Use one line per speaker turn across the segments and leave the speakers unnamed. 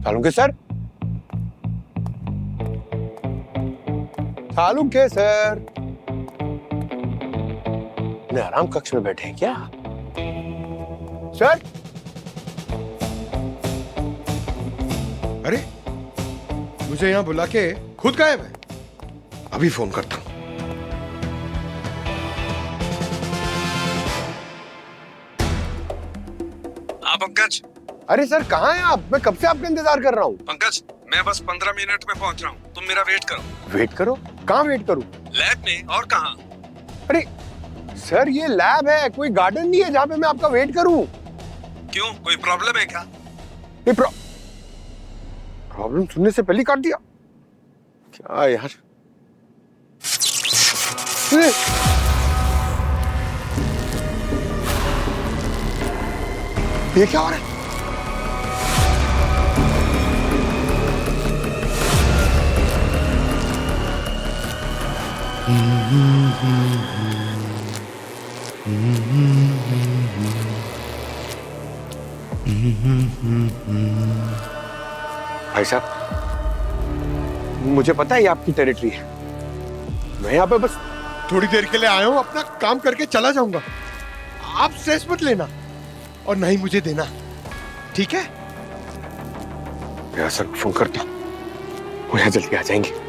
Salunke sir, Salunke sir, अपने आराम कक्ष में बैठे हैं क्या सर? अरे मुझे यहां बुला के खुद गायब है। अभी फोन करता हूं।
पंकज।
अरे सर कहाँ हैं आप? मैं कब से आपका इंतजार कर रहा हूँ।
पंकज मैं बस 15 मिनट में पहुंच रहा हूँ, तुम मेरा वेट करो।
वेट करो? कहाँ वेट करूँ?
लैब में, और कहाँ?
अरे सर ये लैब है, कोई गार्डन नहीं है जहाँ पे मैं आपका वेट करूँ।
क्यों, कोई प्रॉब्लम है क्या?
ये प्रॉब्लम सुनने से पहले काट दिया क्या यार? ये क्या हो रहा है? भाई साहब, मुझे पता है ये आपकी टेरिटरी है। मैं यहाँ पे बस थोड़ी देर के लिए आया हूँ, अपना काम करके चला जाऊंगा। आप स्ट्रेस मत लेना और नहीं मुझे देना, ठीक है? मैं सर को फोन करता हूँ, वो यहाँ जल्दी आ जाएंगे।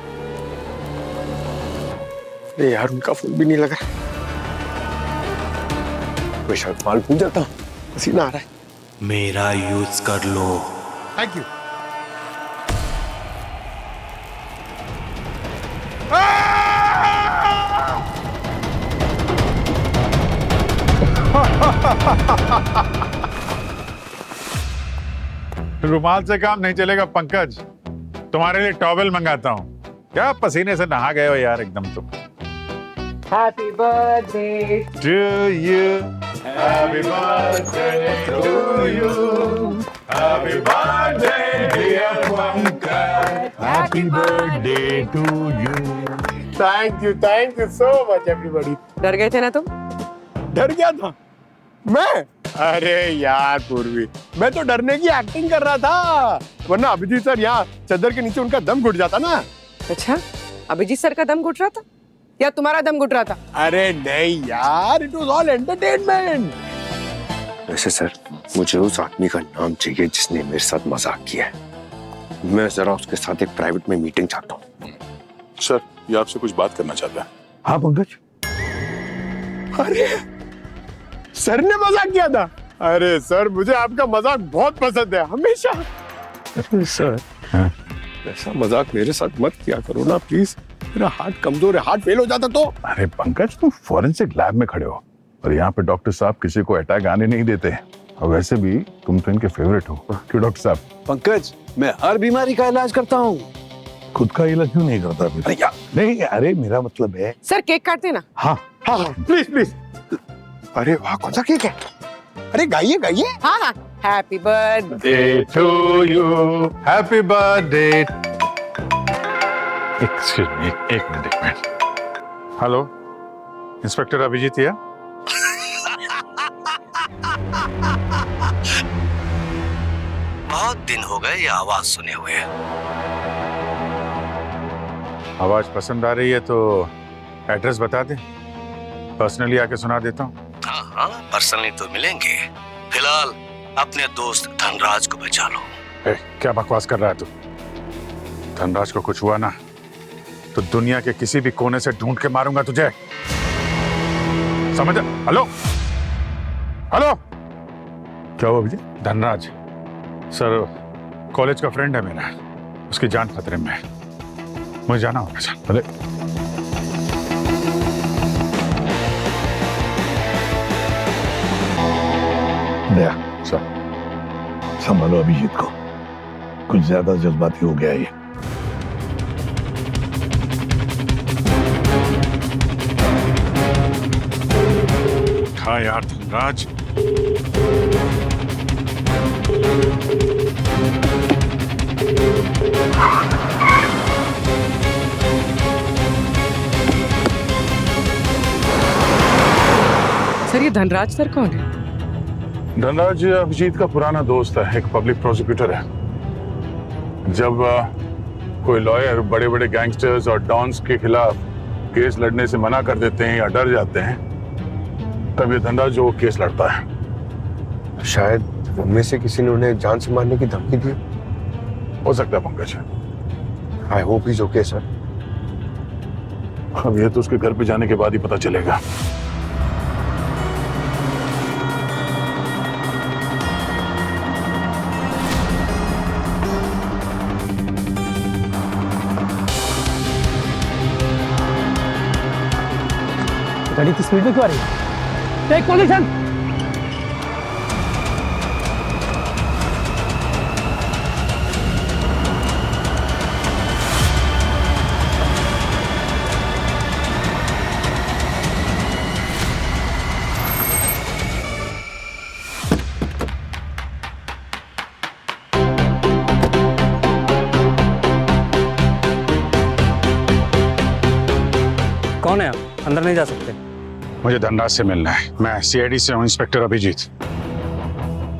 यार उनका फोन भी नहीं लगा। मैं शायद माल भूल जाता हूँ, पसीना आ रहा है।
मेरा यूज कर लो।
Thank you.
रुमाल से काम नहीं चलेगा पंकज, तुम्हारे लिए टॉवेल मंगाता हूँ। क्या पसीने से नहा गए हो यार एकदम तुम।
Happy birthday
to you, happy birthday to you, happy birthday dear Pankaj, happy birthday to you.
Thank you so much everybody.
डर गए थे ना तुम?
डर गया था मैं? अरे यार पूर्वी, मैं तो डरने की एक्टिंग कर रहा था, वरना अभिजीत सर यहाँ चद्दर के नीचे उनका दम घुट जाता ना।
अच्छा, अभिजीत सर का दम घुट रहा था या तुम्हारा दम घुट रहा था?
अरे नहीं यार, इट वाज ऑल एंटरटेनमेंट। वैसे सर, मुझे उस आदमी का नाम चाहिए जिसने मेरे साथ मजाक किया है। मैं जरा उसके साथ एक प्राइवेट में मीटिंग चाहता हूँ।
सर, ये आपसे कुछ बात करना चाहता है।
हाँ पंकज।
अरे सर ने मजाक किया था? अरे सर, मुझे आपका मजाक बहुत पसंद है, हमेशा। अरे सर, ऐसा मजाक मेरे साथ मत किया करो ना प्लीज। मेरा हार्ट कमजोर है, हार्ट फेल हो जाता तो।
अरे पंकज, तुम फॉरेंसिक लैब में खड़े हो और यहाँ पे डॉक्टर साहब किसी को अटैक आने नहीं देते। और वैसे भी तुम तो इनके फेवरेट हो। क्यों डॉक्टर साहब?
पंकज, मैं हर बीमारी का इलाज करता हूँ।
खुद का इलाज क्यों नहीं करता फिर? नहीं, अरे मेरा मतलब है।
सर केक काटते ना।
हाँ
हाँ प्लीज प्लीज। अरे वाह, कौन सा केक है? अरे गाइए गाइए।
हाँ हाँ, happy birthday
to you, happy birthday. Excuse me, एक minute. Hello, inspector Abhijit here.
बहुत दिन हो गए ये आवाज सुने हुए।
आवाज पसंद आ रही है तो एड्रेस बता दे, पर्सनली आके सुना देता हूँ।
हाँ हाँ, पर्सनली तो मिलेंगे। फिलहाल अपने दोस्त धनराज को बचा लो।
क्या बकवास कर रहा है तू? धनराज को कुछ हुआ ना तो दुनिया के किसी भी कोने से ढूंढ के मारूंगा तुझे, समझ? हेलो हेलो, क्या हुआ विजय? धनराज सर कॉलेज का फ्रेंड है मेरा, उसकी जान खतरे में है, मुझे जाना होगा सर। अरे
दया सर, संभालो अभिजीत को, कुछ ज्यादा जज्बाती हो गया ये।
हाँ यार धनराज,
सर ये धनराज सर कौन है?
धनराज अभिजीत का पुराना दोस्त है, एक पब्लिक प्रोसिक्यूटर है।
जब कोई लॉयर बड़े बड़े गैंगस्टर्स और डॉन्स के खिलाफ केस लड़ने से मना कर देते हैं या डर जाते हैं, तब ये धनराज जो केस लड़ता है।
शायद उनमें से किसी ने उन्हें जान से मारने की धमकी दी।
हो सकता है Pankaj.
I hope is okay sir.
अब ये तो उसके घर पे जाने के बाद ही पता चलेगा।
गाड़ी की स्पीड में क्यों आ रही है? Take position. कौन है आप? अंदर नहीं जा सकते।
मुझे धनराज से मिलना है। मैं सीआईडी से हूँ, इंस्पेक्टर अभिजीत।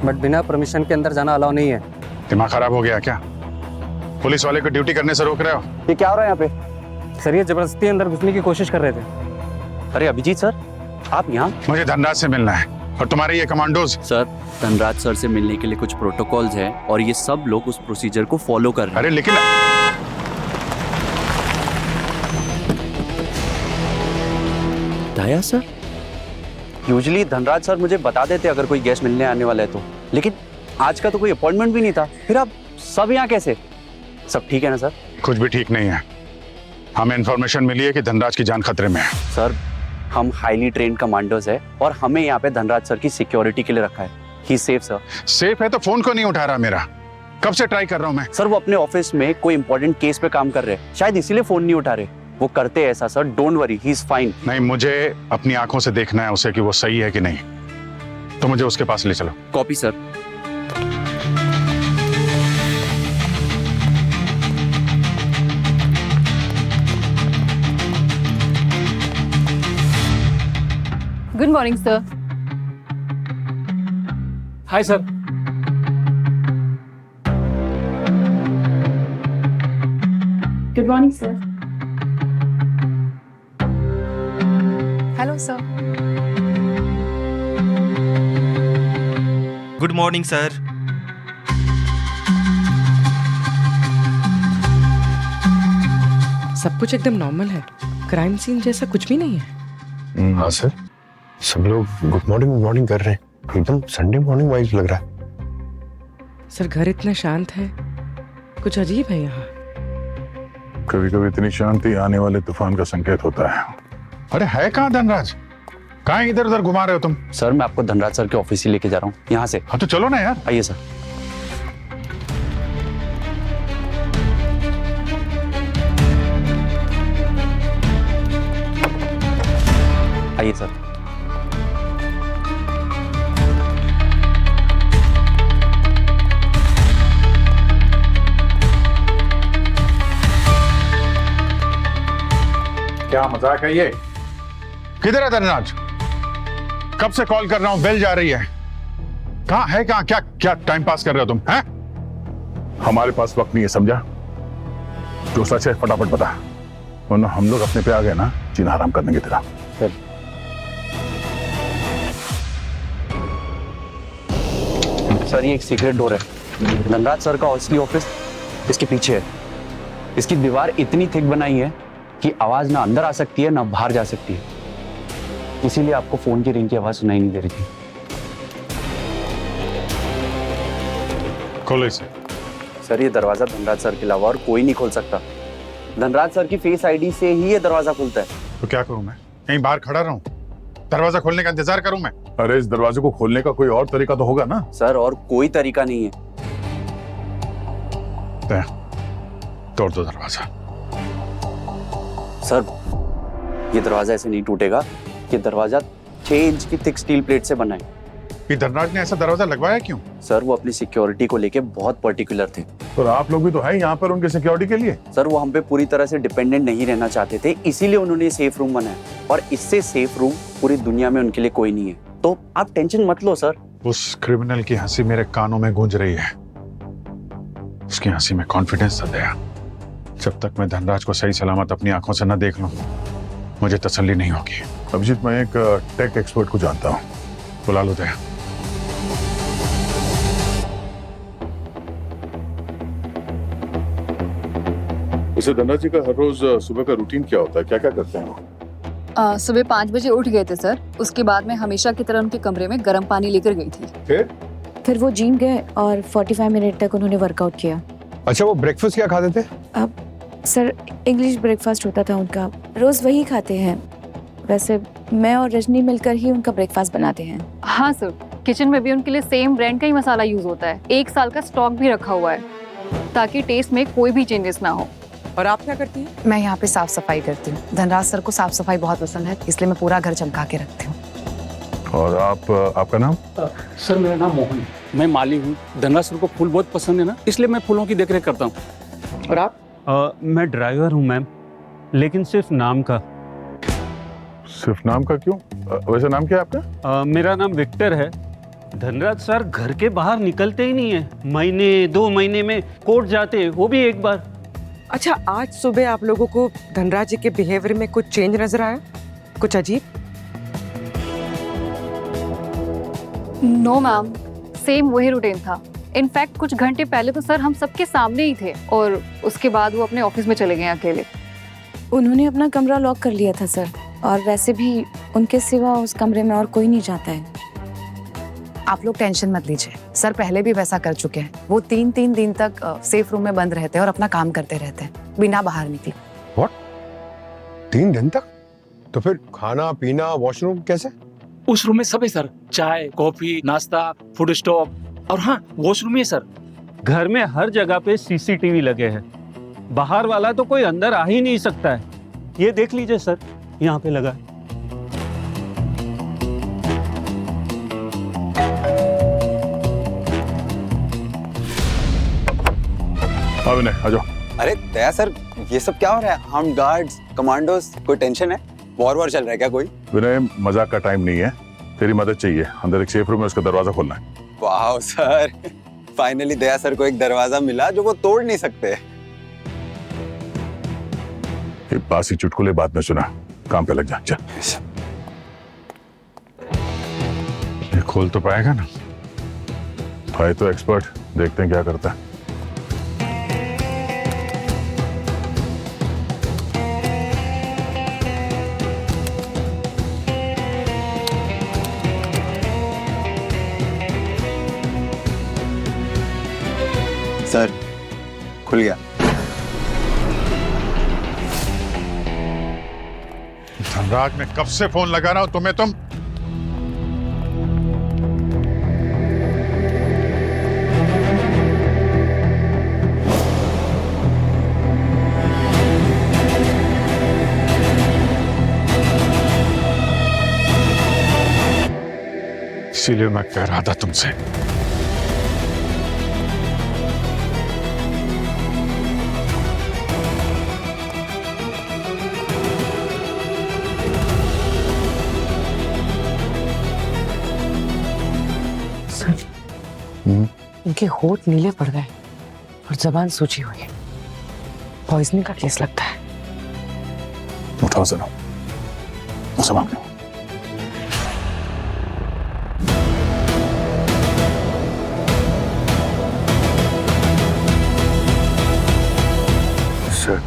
बट बिना परमिशन के अंदर जाना अलाउ नहीं है।
दिमाग खराब हो गया क्या? पुलिस वाले को ड्यूटी करने से रोक रहे हो?
ये क्या हो रहा है यहाँ पे? सर ये जबरदस्ती अंदर घुसने की कोशिश कर रहे थे।
अरे अभिजीत सर, आप यहाँ?
मुझे धनराज से मिलना है। और तुम्हारे ये कमांडोज?
सर, धनराज सर से मिलने के लिए कुछ प्रोटोकॉल्स हैं और ये सब लोग उस प्रोसीजर को फॉलो कर रहे हैं।
अरे लेकिन
दया सर, यूजुअली धनराज सर मुझे बता देते अगर कोई गेस्ट मिलने आने वाला है तो, लेकिन आज का तो कोई अपॉइंटमेंट भी नहीं था। फिर आप सब यहाँ कैसे? सब ठीक है ना सर?
कुछ भी ठीक नहीं है। हमें इन्फॉर्मेशन मिली है कि धनराज की जान खतरे में है।
सर, हम हाईली ट्रेन्ड कमांडोज है और हमें यहाँ पे धनराज सर की सिक्योरिटी के लिए रखा है। ही सेफ सर।
सेफ है तो फोन को नहीं उठा रहा मेरा? कब से ट्राई कर रहा हूँ मैं।
सर वो अपने ऑफिस में कोई इंपॉर्टेंट केस पे काम कर रहे हैं, शायद इसीलिए फोन नहीं उठा रहे। वो करते हैं ऐसा sir, don't worry, he is fine.
नहीं, मुझे अपनी आंखों से देखना है उसे कि वो सही है कि नहीं। तो मुझे उसके पास ले चलो।
Copy sir.
Good morning sir.
Hi sir.
Good morning sir.
Hello sir.
Good morning sir.
सब कुछ एकदम नॉर्मल है, क्राइम सीन जैसा कुछ भी नहीं है।
हाँ सर, सब लोग गुड मॉर्निंग कर रहे हैं। एकदम संडे मॉर्निंग वाइज लग रहा है।
सर घर इतना शांत है, कुछ अजीब है यहाँ।
कभी कभी इतनी शांति आने वाले तूफान का संकेत होता है।
अरे है कहाँ धनराज? कहाँ इधर उधर घुमा रहे हो तुम?
सर मैं आपको धनराज सर के ऑफिस ही लेके जा रहा हूँ, यहाँ से।
हाँ तो चलो ना यार।
आइए सर। आइए सर।
क्या मजाक है ये? किधर है धनराज? कब से कॉल कर रहा हूं, बेल जा रही है। कहाँ है? कहाँ? क्या क्या टाइम पास कर रहे हो तुम? हैं?
हमारे पास वक्त नहीं है, समझा? जो सच है फटाफट बता, वरना हम लोग अपने पे आ गए ना, जीना आराम करने की तरह।
सर ये एक सीक्रेट डोर है। धनराज सर का असली ऑफिस इसके पीछे है। इसकी दीवार इतनी थिक बनाई है कि आवाज ना अंदर आ सकती है ना बाहर जा सकती है। इसीलिए आपको फोन की रिंग की आवाज सुनाई नहीं दे रही थी।
खोलो इसे।
सर ये दरवाजा धनराज सर के अलावा और कोई नहीं खोल सकता। धनराज सर की फेस आईडी से ही ये दरवाजा खुलता है।
तो क्या करूं मैं? यहीं बाहर खड़ा रहूं? दरवाजा खोलने का इंतजार करूं मैं?
अरे इस दरवाजे को खोलने का कोई और तरीका तो होगा ना?
सर और कोई तरीका नहीं है।
तोड़ दो दरवाजा।
सर ये दरवाजा ऐसे नहीं टूटेगा। ये दरवाजा 6 इंच की थिक स्टील प्लेट से बना है।
ये धनराज ने ऐसा दरवाजा लगवाया क्यों?
सर वो अपनी सिक्योरिटी को लेके बहुत पर्टिकुलर थे।
और आप लोग भी तो है यहाँ पर उनके सिक्योरिटी के लिए।
सर वो हम पे पूरी तरह से डिपेंडेंट नहीं रहना चाहते थे, इसीलिए उन्होंने ये सेफ रूम बनाया। और इससे सेफ रूम पूरी दुनिया में उनके लिए कोई नहीं है। तो आप टेंशन मत लो सर।
उस क्रिमिनल की हंसी मेरे कानों में गूंज रही है। उसकी हंसी में कॉन्फिडेंस था दया। जब तक मैं धनराज को सही सलामत अपनी आंखों से न देख लूं, मुझे तसल्ली नहीं होगी।
अभिजीत, मैं एक टेक एक्सपर्ट को जानता हूँ,
बुला लो दया।
वैसे धनराज जी का हर रोज सुबह का रूटीन क्या होता है, क्या क्या करते हैं वो?
सुबह 5 बजे उठ गए थे सर। उसके बाद मैं हमेशा की तरह उनके कमरे में गर्म पानी लेकर गई थी।
फिर वो जिम गए और 45 मिनट तक उन्होंने वर्कआउट किया।
अच्छा, वो ब्रेकफास्ट क्या खाते थे?
अब सर इंग्लिश ब्रेकफास्ट होता था उनका, रोज वही खाते हैं। वैसे मैं और रजनी मिलकर ही उनका ब्रेकफास्ट बनाते हैं।
हाँ सर, किचन में भी उनके लिए सेम ब्रांड का ही मसाला यूज होता है। 1 साल का स्टॉक भी रखा हुआ है ताकि टेस्ट में कोई भी चेंजेस ना हो।
और आप क्या करती हैं?
मैं यहाँ पे साफ सफाई करती हूँ। धनराज सर को साफ सफाई बहुत पसंद है, इसलिए मैं पूरा घर चमका के रखती हूँ।
और आपका नाम?
सर मेरा नाम मोहन है, मैं माली हूँ। धनराज सर को फूल बहुत पसंद है ना, इसलिए मैं फूलों की देखरेख करता हूँ।
और आप?
मैं ड्राइवर हूँ मैम, लेकिन सिर्फ नाम का।
सिर्फ नाम का क्यों? वैसे नाम क्या है आपका?
मेरा नाम विक्टर है। धनराज सर घर के बाहर निकलते ही नहीं है, महीने 2 महीने में कोर्ट जाते, वो भी एक बार।
अच्छा, आज सुबह आप लोगों को धनराज जी के बिहेवियर में कुछ चेंज नजर आया? कुछ अजीब?
नो मैम, सेम वही रूटीन था। इनफैक्ट कुछ घंटे पहले तो सर हम सबके सामने ही थे और उसके बाद वो अपने ऑफिस में चले गए अकेले।
उन्होंने अपना कमरा लॉक कर लिया था सर, और वैसे भी उनके सिवा उस कमरे में और कोई नहीं जाता है।
आप लोग टेंशन मत लीजिए, सर पहले भी वैसा कर चुके हैं। वो 3 दिन तक सेफ रूम में बंद रहते हैं और अपना काम करते रहते हैं बिना बाहर निकले।
व्हाट? 3 दिन तक? तो फिर खाना पीना वॉशरूम कैसे?
उस रूम में सब है सर, चाय कॉफी नाश्ता फूड स्टॉप, और हाँ वॉशरूम है सर।
घर में हर जगह पे सीसीटीवी लगे हैं, बाहर वाला तो कोई अंदर आ ही नहीं सकता है। ये देख लीजिए सर, यहाँ पे लगा है।
विनय आ जाओ।
अरे दया सर, ये सब क्या हो रहा है? आर्म्ड गार्ड्स, कमांडोज, कोई टेंशन है? वॉर चल रहा है क्या कोई?
विनय, मजाक का टाइम नहीं है, तेरी मदद चाहिए। अंदर एक सेफ रूम है, उसका दरवाजा खोलना है।
वाह सर, फाइनली दया सर को एक दरवाजा मिला जो वो तोड़ नहीं सकते।
ये बासी चुटकुले बाद में सुना, काम पे लग जा। चल।
ये खोल तो पाएगा ना?
भाई तो एक्सपर्ट, देखते हैं क्या करता है।
सर खुल गया।
धनराज, मैं कब से फोन लगा रहा हूं तुम्हें, तुम इसीलिए मैं कह रहा था तुमसे।
इनके होठ नीले पड़ गए और जबान सूजी हुई है। पॉइजनिंग का केस लगता है।
उठाओ जरा, संभाल लो।
सर,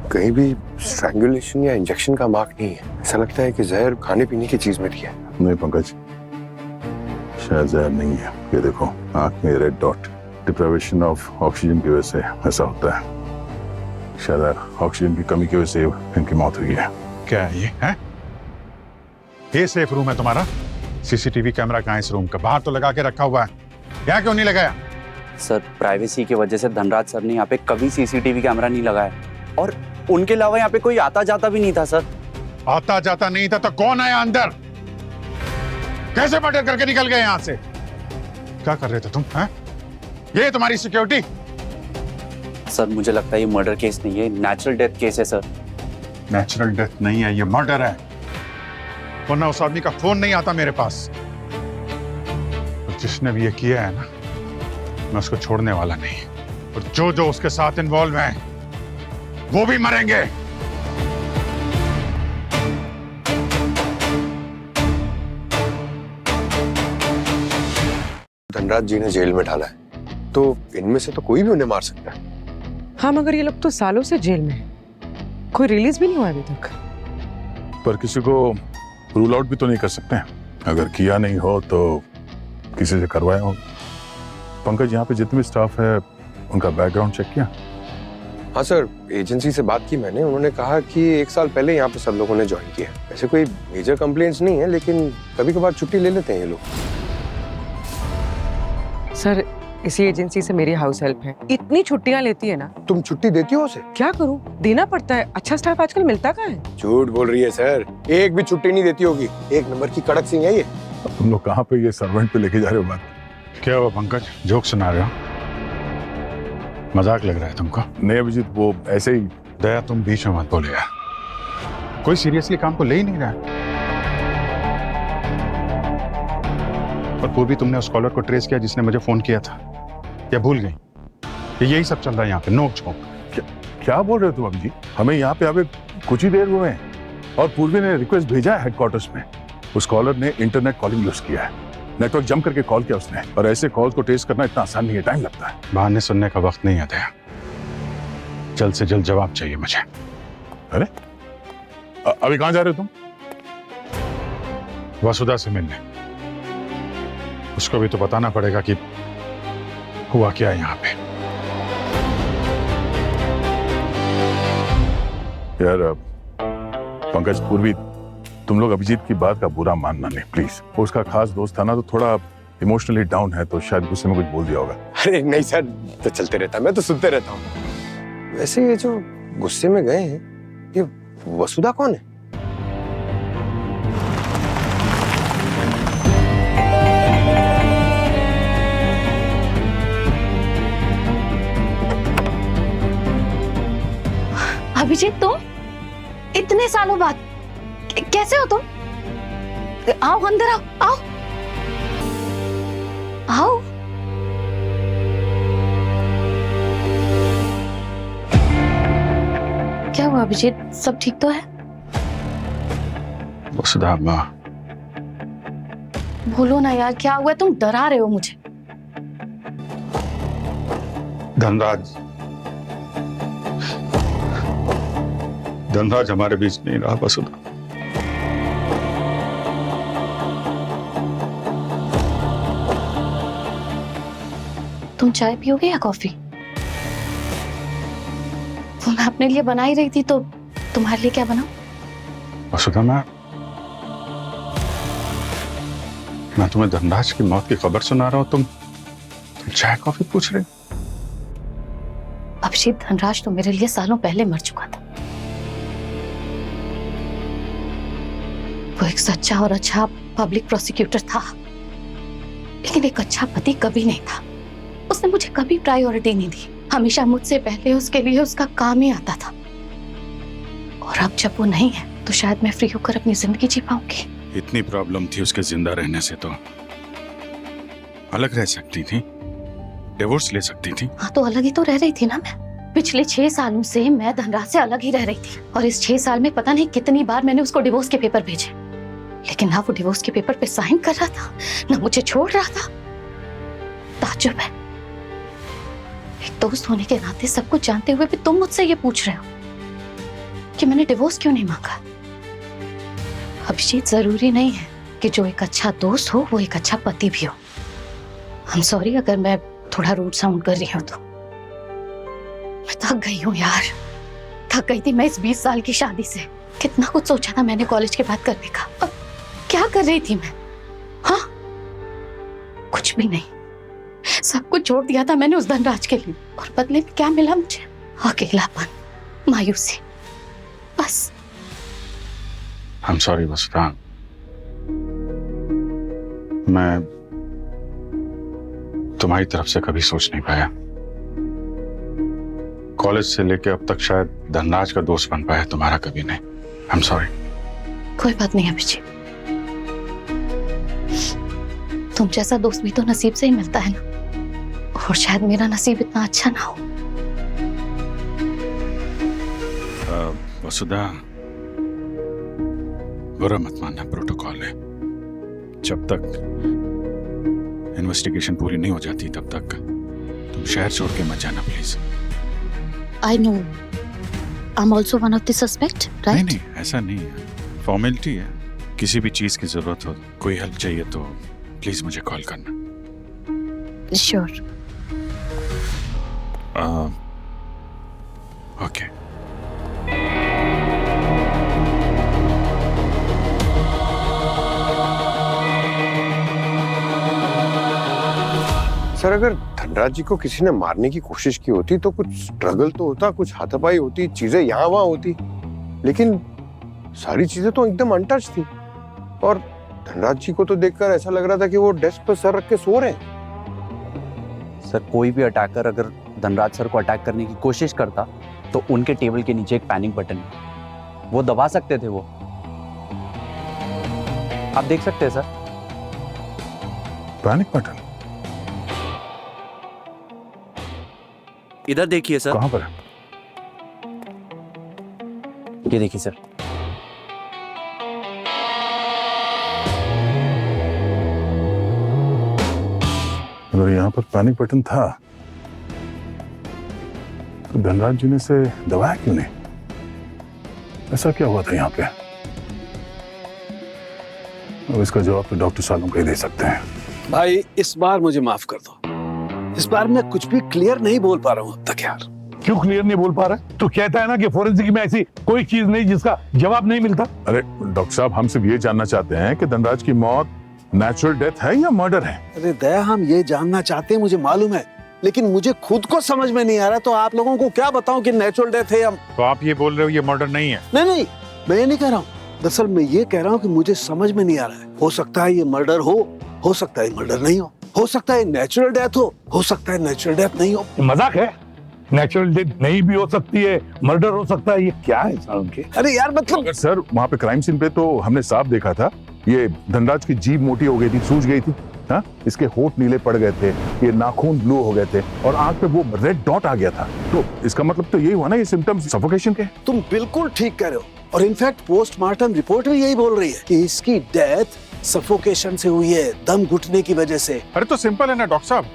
कहीं भी स्ट्रैंगुलेशन या इंजेक्शन का मार्क नहीं है। ऐसा लगता है कि जहर खाने पीने की चीज में दिया है।
नहीं पंकज, शायद जहर नहीं है। ये देखो, आंख में red dot, deprivation of oxygen की वजह से ऐसा होता है। शायद ऑक्सीजन की कमी की वजह से इनकी मौत हुई है।
क्या है ये? है? ये सेफ रूम है तुम्हारा? सीसीटीवी कैमरा कहाँ है इस रूम का? बाहर तो लगा के रखा हुआ है, यहाँ क्यों नहीं लगाया?
सर प्राइवेसी की वजह से धनराज सर ने यहाँ पे कभी सीसीटीवी कैमरा नहीं लगाया, और उनके अलावा यहाँ पे कोई आता जाता भी नहीं था सर।
आता जाता नहीं था तो कौन आया अंदर? कैसे मर्डर करके निकल गए यहाँ से? क्या कर रहे थे तुम? हैं? ये तुम्हारी सिक्योरिटी?
सर मुझे लगता है ये मर्डर केस नहीं है, नेचुरल डेथ केस है सर।
नेचुरल डेथ नहीं है, ये मर्डर है। वरना उस आदमी का फोन नहीं आता मेरे पास। और जिसने भी ये किया है ना, मैं उसको छोड़ने वाला नहीं। और जो जो उसके साथ इन्वॉल्व हैं वो भी मरेंगे।
धनराज जी ने जेल में डाला है, तो इनमें से तो कोई भी उन्हें मार सकता है।
हाँ, मगर ये लोग तो सालों से जेल में है, कोई रिलीज भी नहीं हुआ अभी तक।
पर किसी को रूल आउट भी तो नहीं कर सकते हैं। अगर किया नहीं हो तो किसी से करवाया हो। पंकज, यहाँ पे जितने भी स्टाफ है उनका बैकग्राउंड चेक किया?
हाँ सर, एजेंसी से बात की मैंने, उन्होंने कहा कि 1 साल पहले यहाँ पे सब लोगों ने ज्वाइन किया। ऐसे कोई मेजर कंप्लेंट्स नहीं है, लेकिन कभी कभार छुट्टी ले लेते हैं ये लोग।
सर, इसी एजेंसी से मेरी हाउस हेल्प है, इतनी छुट्टियां लेती है ना।
तुम छुट्टी देती हो उसे?
क्या करूं, देना पड़ता है। अच्छा स्टाफ आजकल मिलता कहाँ है?
झूठ बोल रही है सर, एक भी छुट्टी नहीं देती होगी। 1 नंबर की कड़क सिंह है ये।
तुम लोग कहाँ पे ये सर्वेंट पे लेके जा रहे हो बात?
क्या हुआ पंकज, जोक सुना रहे हो? मजाक लग रहा है तुमको?
नहीं अभिजीत, वो ऐसे ही।
दया, तुम बीच में मत बोले यार, कोई सीरियसली काम को ले ही नहीं रहा। और पूर्वी, तुमने उस कॉलर को ट्रेस किया जिसने मुझे फोन किया था, या भूल गई? यही सब चल रहा है यहाँ पे, नोक झोंक।
क्या बोल रहे हो तुम अभिजीत? हमें यहाँ पे अभी कुछ ही देर हुए हैं और पूर्वी ने रिक्वेस्ट भेजा है हेडक्वार्टर्स में। उस कॉलर ने इंटरनेट कॉलिंग यूज किया है, नेटवर्क जम करके कॉल किया उसने। और ऐसे कॉल को ट्रेस करना इतना आसान नहीं है, टाइम लगता है।
बहाने सुनने का वक्त नहीं आता है, जल्द से जल्द जवाब चाहिए मुझे।
अरे अभी कहाँ जा रहे हो तुम?
वसुधा से मिलने। उसको भी तो बताना पड़ेगा कि हुआ क्या है यहाँ पे।
यार पंकज, पूर्वी, तुम लोग अभिजीत की बात का बुरा मानना नहीं प्लीज। वो उसका खास दोस्त था ना, तो थोड़ा इमोशनली डाउन है, तो शायद गुस्से में कुछ बोल दिया होगा।
अरे नहीं सर, तो चलते रहता, मैं तो सुनते रहता हूँ। वैसे ये जो गुस्से में गए हैं, ये वसुधा कौन है?
अभिजीत, तुम इतने सालों बाद कैसे हो तुम? आओ अंदर, आओ आओ आओ। क्या हुआ अभिजीत, सब ठीक तो है?
वसुधा माँ,
बोलो ना यार, क्या हुआ? तुम डरा रहे हो मुझे।
धनराज हमारे बीच नहीं रहा वसुधा।
तुम चाय पियोगे या कॉफी? वो मैं अपने लिए बना ही रही थी, तो तुम्हारे लिए क्या बनाऊं?
वसुधा, मैं तुम्हें धनराज की मौत की खबर सुना रहा हूं, तुम चाय कॉफी पूछ रहे?
अभिजीत, धनराज तो मेरे लिए सालों पहले मर चुका था। वो एक सच्चा और अच्छा पब्लिक प्रोसिक्यूटर था, लेकिन एक अच्छा पति कभी नहीं था। उसने मुझे कभी प्रायोरिटी नहीं दी, हमेशा मुझसे पहले उसके लिए उसका काम ही आता था। और अब जब वो नहीं है, तो शायद मैं फ्री होकर अपनी जिंदगी जी पाऊंगी।
इतनी प्रॉब्लम थी उसके जिंदा रहने से, तो अलग रह सकती थी, डिवोर्स ले सकती थी।
हाँ, तो अलग ही तो रह रही थी ना मैं। पिछले 6 सालों से मैं धनराज से अलग ही रह रही थी, और इस 6 साल में पता नहीं कितनी बार मैंने उसको डिवोर्स के पेपर भेजे, लेकिन ना वो डिवोर्स के पेपर पे साइन कर रहा था, ना मुझे छोड़ रहा था। ताज्जुब है, एक दोस्त होने के नाते सब कुछ जानते हुए भी तुम मुझसे ये पूछ रहे हो कि मैंने डिवोर्स क्यों नहीं मांगा। अभिजीत, जरूरी नहीं है कि जो एक अच्छा दोस्त हो वो एक अच्छा पति भी हो। आई एम सॉरी अगर मैं थोड़ा रूड साउंड कर रही हूं तो। मैं थक गई हूं यार, थक गई थी मैं इस 20 साल की शादी से। कितना कुछ सोचा था मैंने कॉलेज के बाद करने का, अब क्या कर रही थी मैं? हाँ, कुछ भी नहीं, सब कुछ छोड़ दिया था मैंने उस धनराज के लिए, और बदले में क्या मिला मुझे? अकेलापन, मायूसी, बस।
I'm sorry वसुधा, मैं तुम्हारी तरफ से कभी सोच नहीं पाया। कॉलेज से लेके अब तक शायद धनराज का दोस्त बन पाया, तुम्हारा कभी नहीं। I'm sorry।
कोई बात नहीं अभिजीत, तुम जैसा दोस्त भी तो नसीब से ही मिलता है ना। और शायद मेरा नसीब इतना अच्छा ना हो।
वसुधा, बुरा मत मानना, प्रोटोकॉल है। जब तक इन्वेस्टिगेशन पूरी नहीं हो जाती तब तक तुम शहर छोड़ के मत जाना please.
I know. I'm also one of the suspect, right?
नहीं नहीं, ऐसा नहीं है, फॉर्मेलिटी है। किसी भी चीज की जरूरत हो, कोई हेल्प चाहिए तो प्लीज मुझे कॉल करना।
Sure.
ओके।
सर अगर धनराज जी को किसी ने मारने की कोशिश की होती तो कुछ स्ट्रगल तो होता, कुछ हाथापाई होती, चीजें यहाँ वहां होती, लेकिन सारी चीजें तो एकदम अनटच थी। और धनराज जी को तो देखकर ऐसा लग रहा था कि वो डेस्क पर सर रख के सो रहे हैं।
सर कोई भी अटैकर अगर धनराज सर को अटैक करने की कोशिश करता तो उनके टेबल के नीचे एक पैनिक बटन है, वो दबा सकते थे। वो आप देख सकते हैं सर।
पैनिक बटन
इधर देखिए सर।
कहां पर है?
ये देखिए सर।
अगर यहाँ पर पैनिक बटन था तो धनराज जी ने इसे दबाया क्यों नहीं? ऐसा क्या हुआ था यहाँ पे? अब इसका जवाब तो डॉक्टर सालों को ही दे सकते हैं।
भाई इस बार मुझे माफ कर दो, इस बार मैं कुछ भी क्लियर नहीं बोल पा रहा हूँ अब तक यार।
क्यों क्लियर नहीं बोल पा रहा? तू कहता है ना कि फोरेंसिक में ऐसी कोई चीज नहीं जिसका जवाब नहीं मिलता।
अरे डॉक्टर साहब, हम सिर्फ ये जानना चाहते हैं कि धनराज की मौत नेचुरल डेथ है या मर्डर है?
अरे दया, हम ये जानना चाहते हैं, मुझे मालूम है, लेकिन मुझे खुद को समझ में नहीं आ रहा, तो आप लोगों को क्या बताऊं कि नेचुरल डेथ है या...
तो आप ये बोल रहे हो ये मर्डर नहीं है?
नहीं नहीं, मैं ये नहीं कह रहा हूँ। दरअसल मैं ये कह रहा हूँ कि मुझे समझ में नहीं आ रहा है। हो सकता है ये मर्डर हो सकता है मर्डर नहीं हो सकता है नेचुरल डेथ हो सकता है नेचुरल डेथ नहीं हो।
मजाक है? नेचुरल डेथ नहीं भी हो सकती है, मर्डर हो सकता है, ये क्या है साहब के?
अरे यार मतलब
सर वहाँ पे क्राइम सीन पे तो हमने साफ देखा था, ये धनराज की जीभ मोटी हो गई थी, सूज गई थी, हाँ? इसके होंठ नीले पड़ गए थे, ये नाखून ब्लू हो गए थे और आंख पे वो रेड डॉट आ गया था। तो इसका मतलब तो यही हुआ ना, ये सिम्टम्स सफोकेशन के।
तुम बिल्कुल ठीक कह रहे हो, और इनफैक्ट पोस्टमार्टम रिपोर्ट भी यही बोल रही है कि इसकी डेथ सफोकेशन से हुई है, दम घुटने की वजह से।
अरे तो सिंपल है ना डॉक्टर साहब,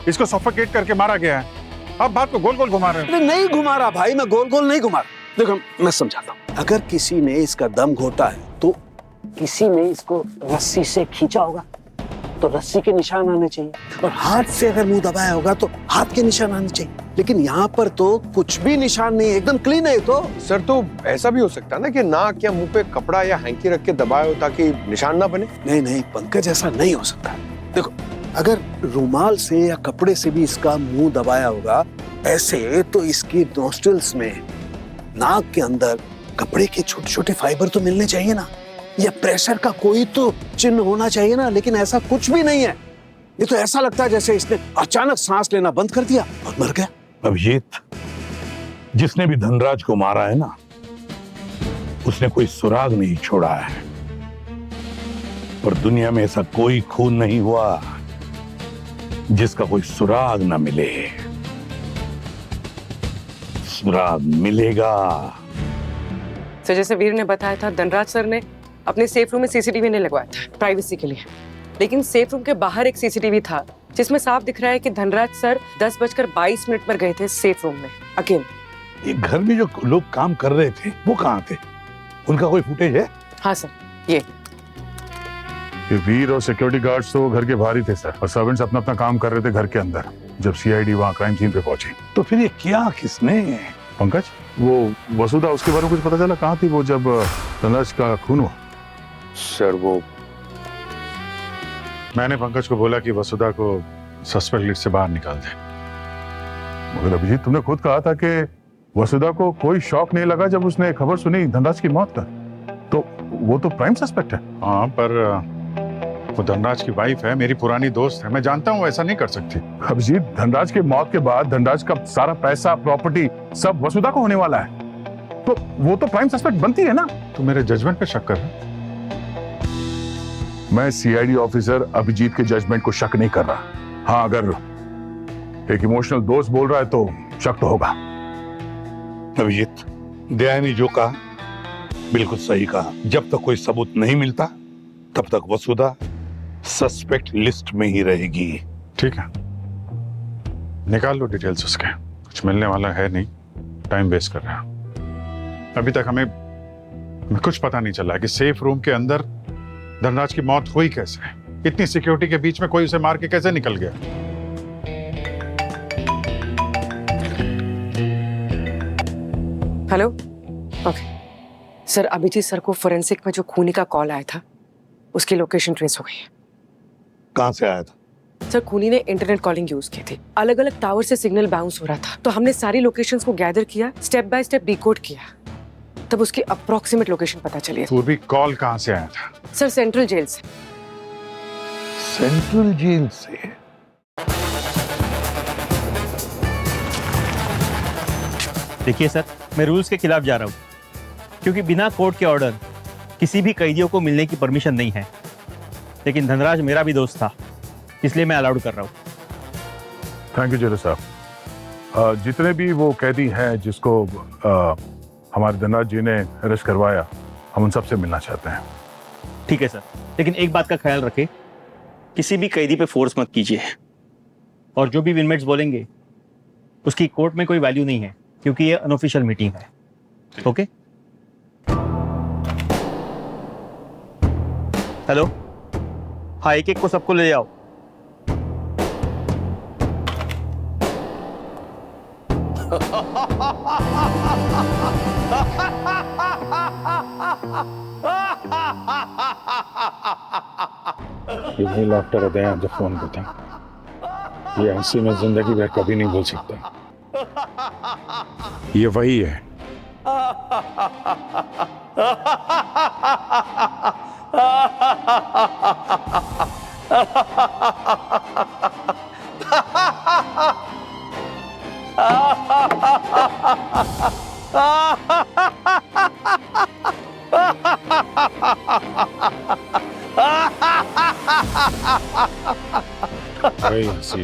इसको सफोकेट करके मारा गया है। आप बात को गोल गोल घुमा रहे हैं।
नहीं घुमा रहा भाई, मैं गोल गोल नहीं घुमा रहा। देखो मैं समझाता हूँ, अगर किसी ने इसका दम घोटा है तो किसी ने इसको रस्सी से खींचा होगा तो रस्सी के निशान आने चाहिए, और हाथ से अगर मुंह दबाया होगा तो हाथ के निशान आने चाहिए, लेकिन यहाँ पर तो कुछ भी निशान नहीं है, एकदम क्लीन है। तो
सर तो ऐसा भी हो सकता है ना कि नाक या मुंह पे कपड़ा या हैंकी रख के दबाया हो ताकि निशान ना बने।
नहीं नहीं पंकज, ऐसा नहीं हो सकता। देखो अगर रुमाल से या कपड़े से भी इसका मुंह दबाया होगा ऐसे, तो इसकी नोस्ट्रिल्स में, नाक के अंदर कपड़े के छोटे छोटे फाइबर तो मिलने चाहिए ना, या प्रेशर का कोई तो चिन्ह होना चाहिए ना, लेकिन ऐसा कुछ भी नहीं है। ये तो ऐसा लगता है जैसे इसने अचानक सांस लेना बंद कर दिया और मर गया।
अभिजीत, जिसने भी धनराज को मारा है ना, उसने कोई सुराग नहीं छोड़ा है, और दुनिया में ऐसा कोई खून नहीं हुआ जिसका कोई सुराग ना मिले। सुराग मिलेगा।
तो जैसे वीर ने बताया था, धनराज सर ने अपने सेफ रूम में सीसीटीवी नहीं लगवाया था प्राइवेसी के लिए, लेकिन सेफ रूम के बाहर एक सीसीटीवी था जिसमें साफ दिख रहा है कि धनराज सर 10:22 पर गए थे सेफ रूम में अकेले।
ये घर में जो लोग काम कर रहे थे वो कहाँ थे? उनका कोई फुटेज है?
हाँ सर, ये
वीर और सिक्योरिटी गार्ड्स तो घर के बाहर ही थे सर, और सर्वेंट्स अपना अपना काम कर रहे थे घर के अंदर जब सीआईडी वहाँ क्राइम सीन पे पहुंची।
तो फिर ये किया किसने?
पंकज, वो वसुधा, उसके बारे में कुछ पता चला? कहाँ थी वो जब धनराज का खून हुआ?
सर वो
मैंने पंकज को बोला कि वसुधा को सस्पेक्ट लिस्ट से बाहर निकाल दे।
मगर अभिजीत, तुमने खुद कहा था कि वसुधा को कोई शॉक नहीं लगा जब उसने खबर सुनी धनराज की मौत का, तो वो तो प्राइम सस्पेक्ट है।
हाँ, पर वो धनराज की वाइफ है, मेरी पुरानी दोस्त है, मैं जानता हूँ ऐसा नहीं कर सकती।
अभिजीत, धनराज के मौत के बाद धनराज का सारा पैसा, प्रॉपर्टी सब वसुधा को होने वाला है, तो वो तो प्राइम सस्पेक्ट बनती है ना।
तो मेरे जजमेंट पे शक कर रहा?
मैं सीआईडी ऑफिसर अभिजीत के जजमेंट को शक नहीं कर रहा। हाँ, अगर एक इमोशनल दोस्त बोल रहा है तो शक तो होगा।
अभिजीत, दया ने जो कहा बिल्कुल सही कहा। जब तक कोई सबूत नहीं मिलता तब तक वसुधा सस्पेक्ट लिस्ट में ही रहेगी।
ठीक है, निकाल लो डिटेल्स उसके। कुछ मिलने वाला है नहीं, टाइम वेस्ट कर रहा है। अभी तक हमें कुछ पता नहीं चला कि सेफ रूम के अंदर धनराज की मौत हुई कैसे। इतनी सिक्योरिटी के बीच में कोई उसे मार के कैसे निकल गया।
Hello, okay sir, Abhijeet sir को फोरेंसिक में जो खूनी का कॉल आया था उसकी लोकेशन ट्रेस हो गई है।
कहां से आया था?
सर, खूनी ने इंटरनेट कॉलिंग यूज की थी। अलग अलग टावर से सिग्नल बाउंस हो रहा था, तो हमने सारी लोकेशंस को गैदर किया, स्टेप बाय स्टेप डिकोड किया, तब उसकी अप्रोक्सीमेट लोकेशन पता चली।
पूर्वी कॉल कहां से आया था?
सर, सेंट्रल जेल से।
सेंट्रल जेल से?
देखिए सर, मैं रूल्स के खिलाफ जा रहा हूँ, क्योंकि बिना कोर्ट के ऑर्डर किसी भी कैदियों को मिलने की परमिशन नहीं है। लेकिन धनराज मेरा भी दोस्त था, इसलिए मैं अलाउड कर रहा हूँ।
थैंक यू जेलर साहब। जितने भी वो कैदी हैं जिसको हमारे धनराज जी ने अरेस्ट करवाया, हम उन सबसे मिलना चाहते हैं।
ठीक है सर, लेकिन एक बात का ख्याल रखें, किसी भी कैदी पे फोर्स मत कीजिए, और जो भी इनमेट्स बोलेंगे उसकी कोर्ट में कोई वैल्यू नहीं है, क्योंकि ये अनऑफिशियल मीटिंग है। ओके? हेलो, हाँ, एक एक को सबको ले जाओ।
ये वही लाफ्टर होते हैं जब फोन करते हैं। ये हंसी में जिंदगी भर कभी नहीं भूल सकता। ये वही है।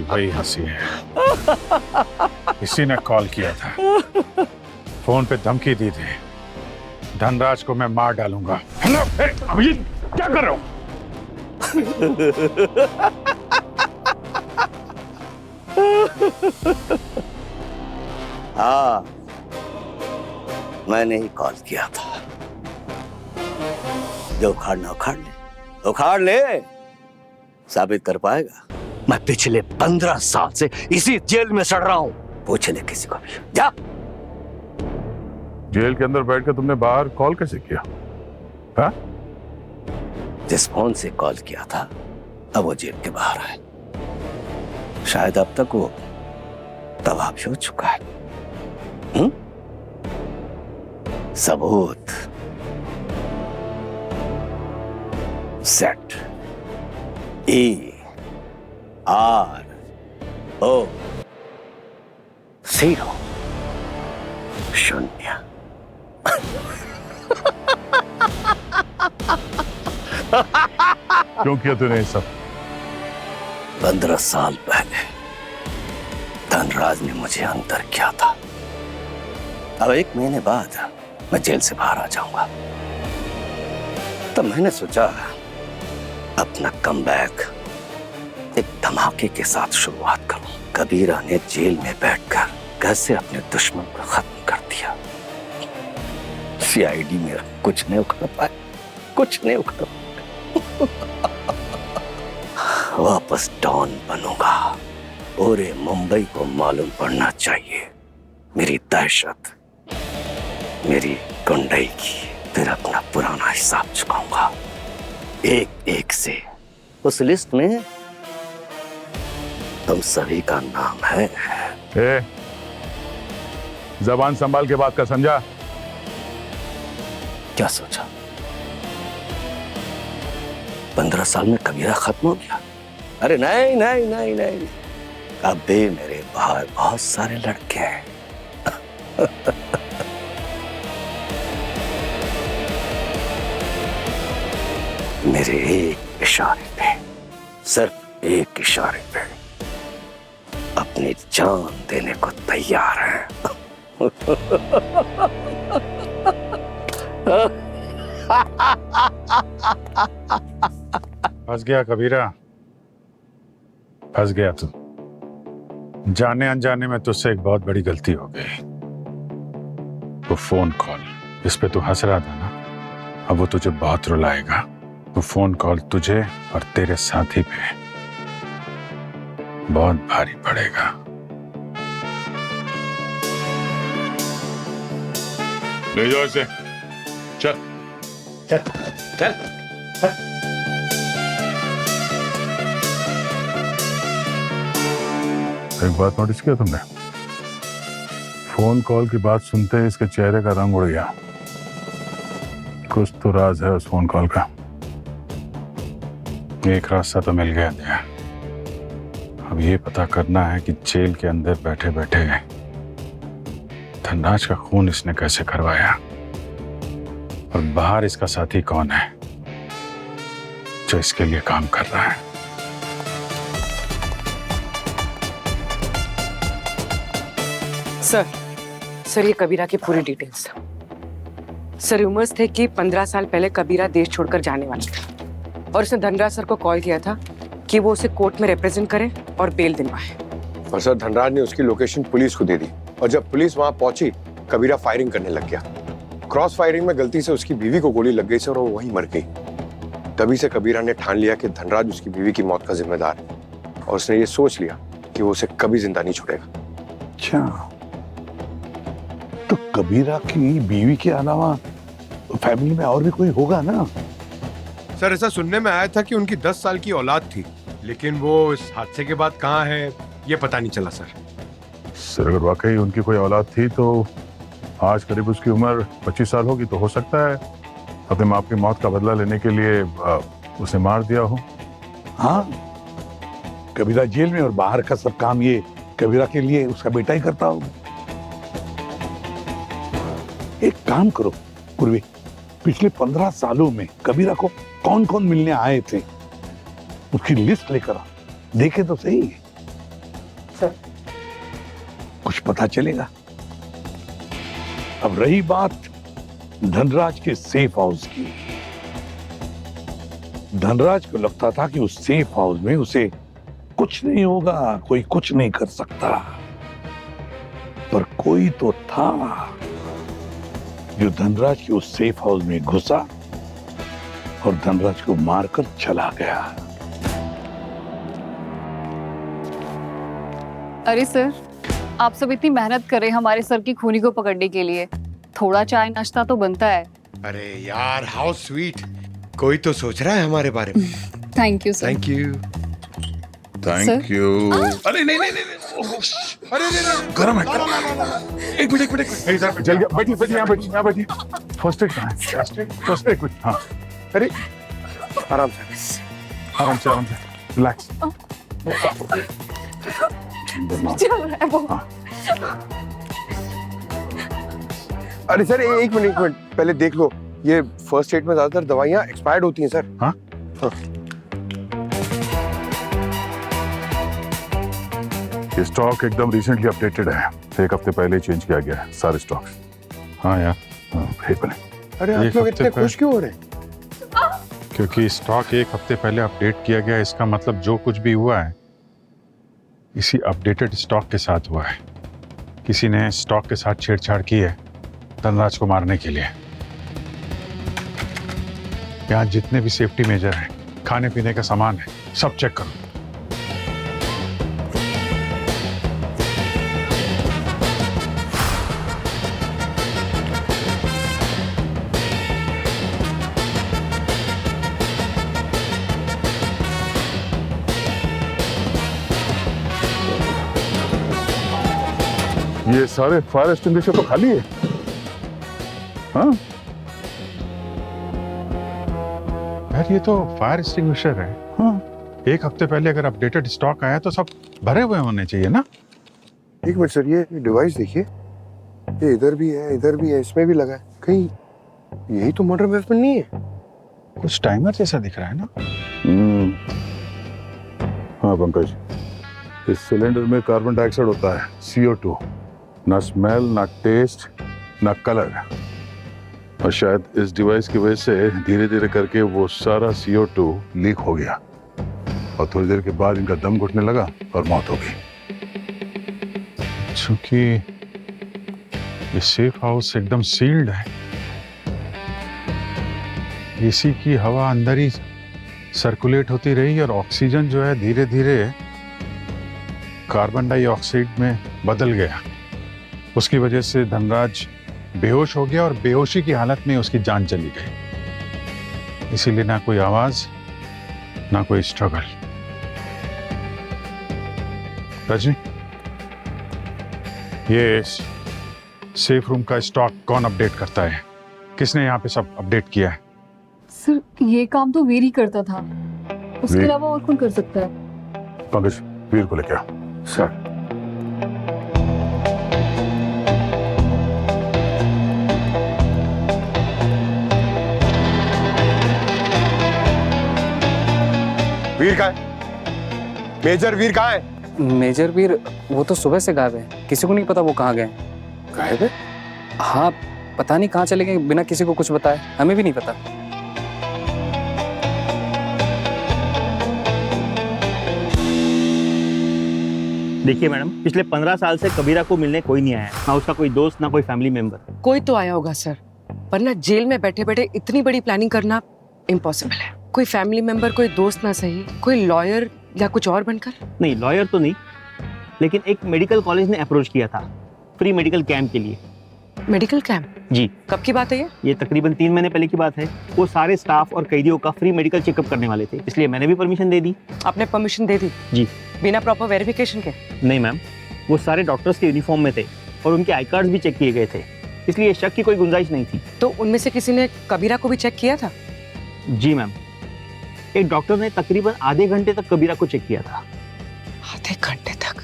वही हंसी है। इसी ने कॉल किया था, फोन पे धमकी दी थी, धनराज को मैं मार डालूंगा। हेलो, अभिजीत, क्या कर रहे हो?
हाँ, मैंने ही कॉल किया था। जो उखाड़ना उखाड़ ले, उखाड़ ले। साबित कर पाएगा? मैं पिछले 15 साल से इसी जेल में सड़ रहा हूं। पूछ ले किसी को भी। जा।
जेल के अंदर बैठ कर तुमने बाहर कॉल कैसे किया? हाँ?
जिस फोन से कॉल किया था अब वो जेल के बाहर है। शायद अब तक वो तबाह हो चुका है। सबूत सेट ERO 0 0।
क्यों किया तूने ये सब?
15 साल पहले धनराज ने मुझे अंदर किया था। अब 1 महीने बाद मैं जेल से बाहर आ जाऊंगा, तो मैंने सोचा अपना कमबैक एक धमाके के साथ शुरुआत करूं। कबीरा ने जेल में बैठकर कैसे अपने दुश्मन को खत्म कर दिया। CID मेरा कुछ नहीं उखाड़ पाया, कुछ नहीं उखाड़ पाया। वापस डॉन बनूंगा। पूरे मुंबई को मालूम पड़ना चाहिए मेरी दहशत, मेरी गुंडई की। फिर अपना पुराना हिसाब चुकाऊंगा एक एक से। उस लिस्ट में तुम सभी का नाम है।
जबान संभाल के बात का, समझा?
क्या सोचा 15 साल में कबीरा खत्म हो गया? अरे नहीं नहीं नहीं नहीं, अब भी मेरे बाहर बहुत सारे लड़के हैं। मेरे एक इशारे पे, सिर्फ एक इशारे पे अपने अपनी जान देने को तैयार हैं।
फंस गया कबीरा, फंस गया तू। जाने अनजाने में तुझसे एक बहुत बड़ी गलती हो गई। वो फोन कॉल जिस पे तू हंस रहा था ना, अब वो तुझे बहुत रुलाएगा। वो फोन कॉल तुझे और तेरे साथी पे बहुत भारी पड़ेगा। ले जाओ इसे, चल
चल चल।
एक बात नोटिस किया तुमने? फोन कॉल की बात सुनते ही इसके चेहरे का रंग उड़ गया। कुछ तो राज है उस फोन कॉल का। एक रास्ता तो मिल गया था। अब ये पता करना है कि जेल के अंदर बैठे बैठे धनराज का खून इसने कैसे करवाया और बाहर इसका साथी कौन है जो इसके लिए काम कर रहा है।
सर ये कबीरा की पूरी डिटेल्स। सर रूमर्स थे कि 15 साल पहले कबीरा देश छोड़कर जाने वाला था और उसने धनराज सर को कॉल किया था कि वो उसे कोर्ट में रिप्रेजेंट करे और बेल दिलवाए।
और सर धनराज ने उसकी लोकेशन पुलिस को दे दी और जब पुलिस वहां पहुंची कबीरा फायरिंग करने लग गया। क्रॉस फायरिंग में गलती से उसकी बीवी को गोली लग गई सर और वो वहीं मर गई। तभी से कबीरा ने ठान लिया कि धनराज उसकी बीवी की मौत का जिम्मेदार है और उसने ये सोच लिया कि वो उसे कभी जिंदा नहीं छोड़ेगा।
अच्छा, तो कबीरा की बीवी के अलावा फैमिली में और भी कोई होगा ना?
सर ऐसा सुनने में आया था कि उनकी 10 साल की औलाद थी, लेकिन वो इस हादसे के बाद कहाँ है ये पता नहीं चला सर।
सर अगर वाकई उनकी कोई औलाद थी तो आज करीब उसकी उम्र 25 साल होगी, तो हो सकता है अपने माँ की मौत का बदला लेने के लिए उसे मार दिया हो।
हाँ, कबीरा जेल में और बाहर का सब काम ये कबीरा के लिए उसका बेटा ही करता होगा। एक काम करो पूर्वी, पिछले 15 सालों में कबीरा को कौन कौन मिलने आए थे उसकी लिस्ट लेकर देखे तो सही।
सर
कुछ पता चलेगा। अब रही बात धनराज के सेफ हाउस की। धनराज को लगता था कि उस सेफ हाउस में उसे कुछ नहीं होगा, कोई कुछ नहीं कर सकता, पर कोई तो था जो धनराज के उस सेफ हाउस में घुसा और धनराज को मारकर चला गया।
अरे सर, आप सब इतनी मेहनत कर रहे हैं हमारे सर की खूनी को पकड़ने के लिए, थोड़ा चाय नाश्ता तो बनता है।
अरे यार हाउ स्वीट, कोई तो सोच रहा है हमारे बारे में।
Thank you sir.
Thank you.
Thank you.
अरे नहीं नहीं नहीं, अरे नहीं
गरम है। एक मिनट जल गया। बैठिए यहाँ बैठिए। फर्स्ट एड कहाँ है? फर्स्ट एड कुछ। हाँ
अरे
आराम से रिलैक्स।
चल रहा है वो।
अरे सर एक मिनट पहले देख लो, ये फर्स्ट एड में ज्यादातर दवाइयाँ एक्सपायर्ड होती हैं सर।
हाँ? ये स्टॉक एकदम रिसेंटली अपडेटेड है, 1 हफ्ते पहले चेंज किया गया है सारे स्टॉक्स। हाँ यार,
अरे आप लोग इतने खुश क्यों हो रहे हैं?
क्योंकि स्टॉक 1 हफ्ते पहले अपडेट किया गया, इसका मतलब जो कुछ भी हुआ है इसी अपडेटेड स्टॉक के साथ हुआ है। किसी ने स्टॉक के साथ छेड़छाड़ की है धनराज को मारने के लिए। यहाँ जितने भी सेफ्टी मेजर हैं, खाने पीने का सामान है, सब चेक करो।
ये सारे फायर एक्सटिंग्विशर तो खाली है। हाँ
यार ये तो फायर एक्सटिंग्विशर है। हाँ 1 हफ्ते पहले अगर अपडेटेड स्टॉक आया तो सब भरे हुए होने चाहिए ना।
एक मिनट सर, ये डिवाइस देखिए, ये इधर भी है, इसमें भी लगा है। कहीं यही तो मर्डर वेपन नहीं है?
कुछ टाइमर जैसा दिख रहा है ना।
हाँ पंकज, इस सिलेंडर में कार्बन डाइऑक्साइड होता है, CO2। ना स्मेल, ना टेस्ट, ना कलर। और शायद इस डिवाइस की वजह से धीरे धीरे करके वो सारा CO2 लीक हो गया और थोड़ी देर के बाद इनका दम घुटने लगा और मौत हो गई।
चूंकि ये सेफ हाउस एकदम सील्ड है, एसी की हवा अंदर ही सर्कुलेट होती रही और ऑक्सीजन जो है धीरे धीरे कार्बन डाइऑक्साइड में बदल गया। उसकी वजह से धनराज बेहोश हो गया और बेहोशी की हालत में उसकी जान चली गई। इसीलिए ना कोई आवाज, ना कोई स्ट्रगल। रजनी, ये सेफ रूम का स्टॉक कौन अपडेट करता है? किसने यहाँ पे सब अपडेट किया है?
सर ये काम तो वीर ही करता था, उसके
वीर?
अलावा और कौन कर सकता है?
पंकज, वीर को लेके आओ।
सर वीर कहाँ है? मेजर वीर कहाँ है?
मेजर वीर वो तो सुबह से गायब है, किसी को नहीं पता वो कहाँ गए।
गायब है?
हाँ, पता नहीं कहाँ चले गए बिना किसी को कुछ बताए, हमें भी नहीं पता।
देखिए मैडम, पिछले 15 साल से कबीरा को मिलने कोई नहीं आया, ना उसका कोई दोस्त, ना कोई फैमिली मेंबर।
कोई तो आया होगा सर, वरना जेल में बैठे बैठे इतनी बड़ी प्लानिंग करना इम्पॉसिबल है। कोई फैमिली मेंबर, कोई दोस्त ना सही, कोई लॉयर या कुछ और बनकर।
नहीं, लॉयर तो नहीं, लेकिन एक मेडिकल कॉलेज ने अप्रोच किया था फ्री मेडिकल कैंप के लिए।
Medical camp?
जी।
कब की बात है
ये तकरीबन 3 महीने पहले की बात है। वो सारे स्टाफ और कैदियों का फ्री मेडिकल चेकअप करने वाले थे, इसलिए मैंने भी परमिशन दे दी।
आपने परमिशन दे दी?
जी।
बिना प्रॉपर वेरिफिकेशन के?
नहीं मैम, वो सारे डॉक्टर्स के यूनिफॉर्म में थे और उनके आई कार्ड भी चेक किए गए थे, इसलिए शक की कोई गुंजाइश नहीं थी।
तो उनमें से किसी ने कबीरा को भी चेक किया था?
जी मैम, एक डॉक्टर ने तकरीबन आधे घंटे तक कबीरा को चेक किया था।
आधे घंटे तक?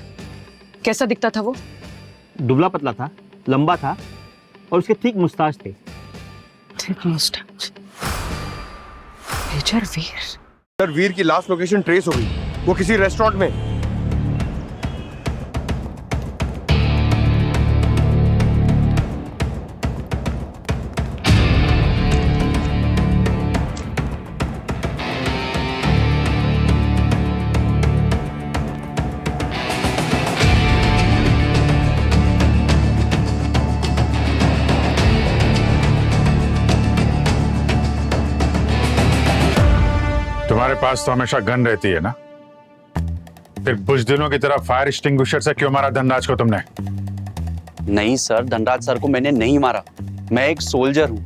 कैसा दिखता था वो?
दुबला पतला था, लंबा था और उसके ठीक मुस्ताच थे।
ठीक मुस्ताच? मेजर वीर?
सर वीर की लास्ट लोकेशन ट्रेस हो गई, वो किसी रेस्टोरेंट में।
तुम्हारे पास तो हमेशा गन रहती है ना, फिर बुजदिलों की तरह फायर एक्सटिंग्विशर से क्यों मारा धनराज को तुमने?
नहीं सर, धनराज सर को मैंने नहीं मारा। मैं एक सोल्जर हूँ,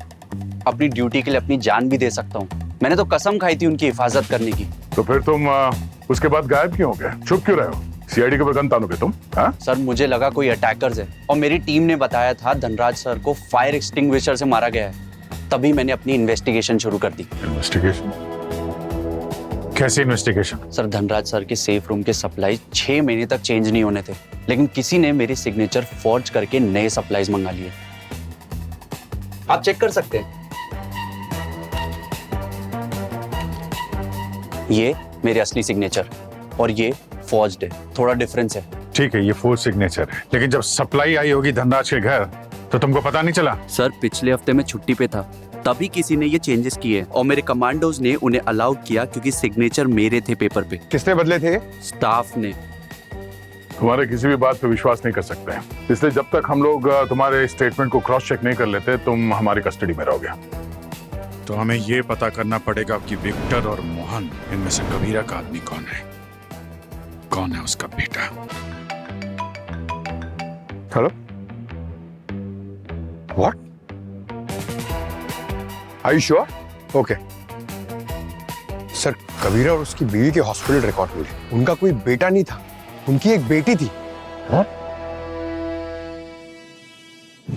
अपनी ड्यूटी के लिए अपनी जान भी दे सकता हूँ। मैंने तो कसम खाई थी उनकी हिफाजत करने की।
तो फिर तुम उसके बाद गायब क्यों हो गए? छुप क्यों रहे हो? CID के ऊपर गन तानोगे तुम? हाँ?
सर मुझे लगा कोई अटैकर्स है और मेरी टीम ने बताया था धनराज सर को फायर एक्सटिंग्विशर से मारा गया है, तभी मैंने अपनी इन्वेस्टिगेशन शुरू कर दी।
इन्वेस्टिगेशन? कैसी इन्वेस्टिगेशन?
सर धनराज सर के सेफ रूम के सप्लाई 6 महीने तक चेंज नहीं होने थे, लेकिन किसी ने मेरी सिग्नेचर फॉर्ज करके नए सप्लाईज मंगा लिए। आप चेक कर सकते हैं, ये मेरे असली सिग्नेचर और ये फॉर्ज्ड है, थोड़ा डिफरेंस है।
ठीक है, ये फोर्ज सिग्नेचर है, लेकिन जब सप्लाई आई होगी धनराज के घर तो तुमको पता नहीं चला?
सर पिछले हफ्ते मैं छुट्टी पे था, तभी किसी ने ये चेंजेस किए और मेरे कमांडोज ने उन्हें अलाउ किया क्योंकि सिग्नेचर मेरे थे पेपर पे।
किसने बदले थे?
स्टाफ ने।
तुम्हारे किसी भी बात पे विश्वास नहीं कर सकते हैं, इसलिए जब तक हम लोग तुम्हारे स्टेटमेंट को क्रॉस चेक नहीं कर लेते तुम हमारी कस्टडी में रहोगे।
तो हमें ये पता करना पड़ेगा कि विक्टर और मोहन इनमें से कबीरा का आदमी कौन है, कौन है उसका बेटा।
Hello, what? Are you sure? Okay sir, Kabira और उसकी बीवी के हॉस्पिटल रिकॉर्ड मिले। उनका कोई बेटा नहीं था, उनकी एक बेटी थी।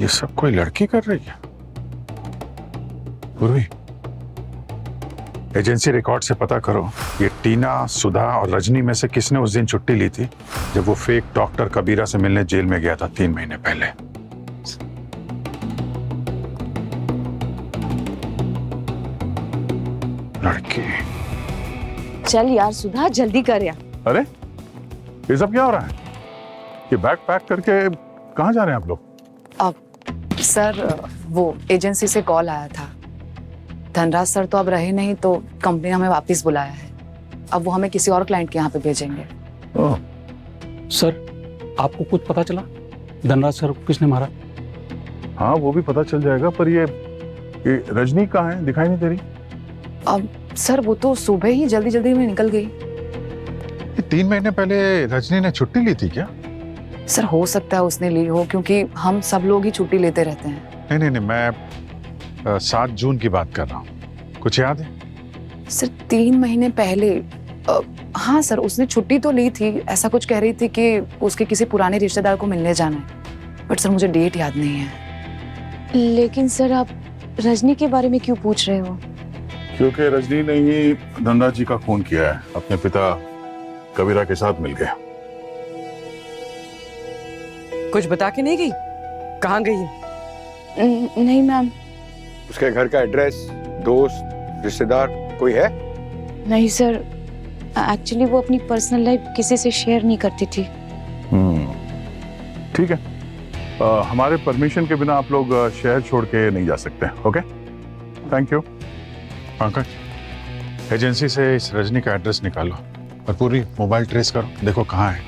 ये सब कोई लड़की कर रही है? पूर्वी, एजेंसी रिकॉर्ड से पता करो ये टीना, सुधा और रजनी में से किसने उस दिन छुट्टी ली थी जब वो फेक डॉक्टर कबीरा से मिलने जेल में गया था 3 महीने पहले। लड़की।
चल यार सुधा, जल्दी कर यार।
अरे
ये सब क्या हो रहा है? ये बैग पैक करके कहाँ जा रहे हैं आप लोग?
सर वो एजेंसी से कॉल आया था। धनराज सर तो अब रहे नहीं, तो कंपनी ने हमें वापस बुलाया है। अब वो हमें किसी और क्लाइंट के यहाँ पे भेजेंगे।
सर आपको कुछ पता चला धनराज सर को किसने मारा?
हाँ वो भी पता चल जाएगा, पर ये रजनी कहाँ है? दिखाई नहीं दे रही।
अब सर वो तो सुबह ही जल्दी जल्दी में निकल गई।
ये 3 महीने पहले रजनी ने छुट्टी ली थी क्या?
सर हो सकता है उसने ली हो, क्योंकि हम सब लोग ही छुट्टी लेते रहते हैं।
नहीं, मैं 7 जून की बात कर रहा हूँ। कुछ याद है?
सर 3 महीने पहले हाँ सर, उसने छुट्टी तो ली थी। ऐसा कुछ कह रही थी कि उसके किसी पुराने रिश्तेदार को मिलने जाना है, बट सर मुझे डेट याद नहीं है।
लेकिन सर आप रजनी के बारे में क्यों पूछ रहे हो?
क्योंकि रजनी ने ही धनराज जी का खून किया है। अपने पिता कबीरा के साथ मिल गए।
कुछ बता के नहीं गई? कहाँ गई है?
नहीं मैम।
उसके घर का एड्रेस, दोस्त, रिश्तेदार कोई है?
नहीं सर, एक्चुअली वो अपनी पर्सनल लाइफ किसी से शेयर नहीं करती थी।
ठीक है, हमारे परमिशन के बिना आप लोग शहर छोड़ के नहीं जा सकते। Okay, thank you.
Pankaj, agency से इस रजनी का एड्रेस निकालो और पूरी मोबाइल ट्रेस करो। देखो कहाँ है,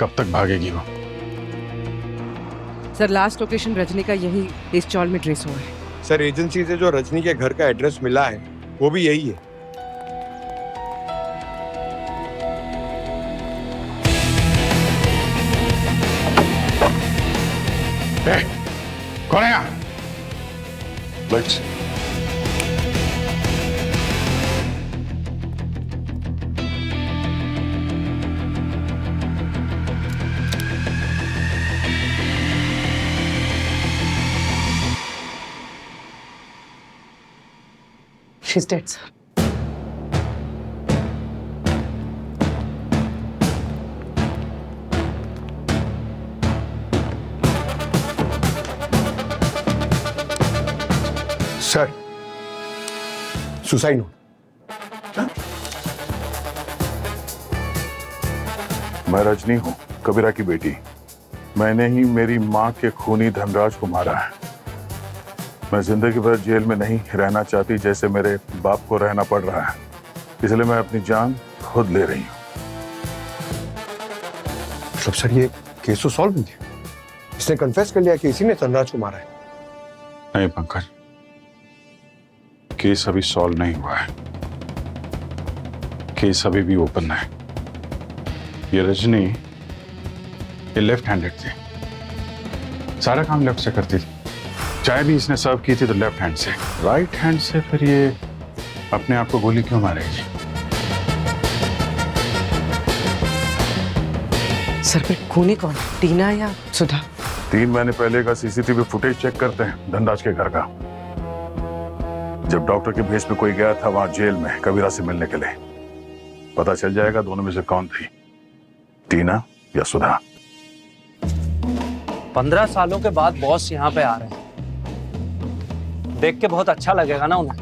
कब तक भागेगी वो।
सर लास्ट लोकेशन रजनी का यही इस चौल में ट्रेस हुआ है।
सर एजेंसी से जो रजनी के घर का एड्रेस मिला है वो भी यही है।
कौन है यहाँ?
Lights.
She's dead, sir.
Sir suicide note.
मैं रजनी हूँ, कबीरा की बेटी। मैंने ही मेरी माँ के खूनी धनराज को मारा है। मैं जिंदगी भर जेल में नहीं रहना चाहती जैसे मेरे बाप को रहना पड़ रहा है, इसलिए मैं अपनी जान खुद ले रही हूँ।
मतलब सर ये केस तो सॉल्व नहीं है? इसने कन्फेस कर लिया कि इसी ने धनराज को मारा है?
नहीं पंकज, केस अभी सॉल्व नहीं हुआ है। केस अभी भी ओपन है। ये रजनी ये लेफ्ट हैंडेड थी, सारा काम लेफ्ट से करती थी। चाय भी इसने सर्व की थी तो लेफ्ट हैंड से। राइट हैंड से फिर ये अपने आप को गोली क्यों मारेगी?
सर फिर खूनी कौन है, टीना या सुधा?
3 महीने पहले का सीसीटीवी फुटेज चेक करते हैं धनराज के घर का। जब डॉक्टर के भेस में कोई गया था वहां जेल में कबीरा से मिलने के लिए। पता चल जाएगा दोनों में से कौन थी, टीना या सुधा।
15 सालों के बाद बॉस यहाँ पे आ रहे हैं, देख के बहुत अच्छा लगेगा ना उन्हें।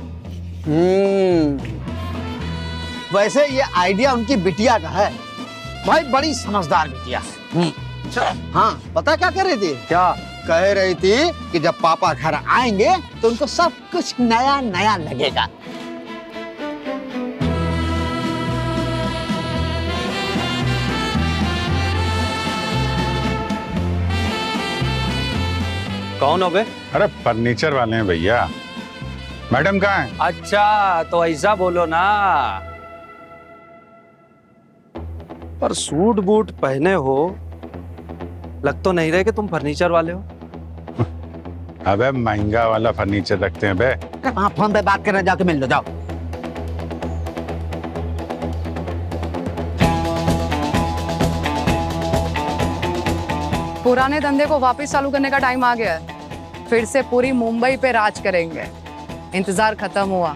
वैसे ये आइडिया उनकी बिटिया का है भाई, बड़ी समझदार बिटिया। हाँ, पता क्या कर रही थी? क्या कह रही थी कि जब पापा घर आएंगे तो उनको सब कुछ नया नया लगेगा।
कौन हो बे?
अरे फर्नीचर वाले हैं भैया। मैडम कहाँ है?
अच्छा तो ऐसा बोलो ना। पर सूट बूट पहने हो, लग तो नहीं रहे कि तुम फर्नीचर वाले हो।
अबे महंगा वाला फर्नीचर रखते हैं बे।
वहाँ फोन पे बात करने जाके मिल लो, जाओ।
पुराने धंधे को वापस चालू करने का टाइम आ गया है। फिर से पूरी मुंबई पे राज करेंगे। इंतजार खत्म हुआ,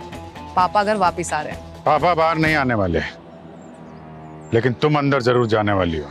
पापा घर वापस आ रहे हैं।
पापा बाहर नहीं आने वाले, लेकिन तुम अंदर जरूर जाने वाली हो।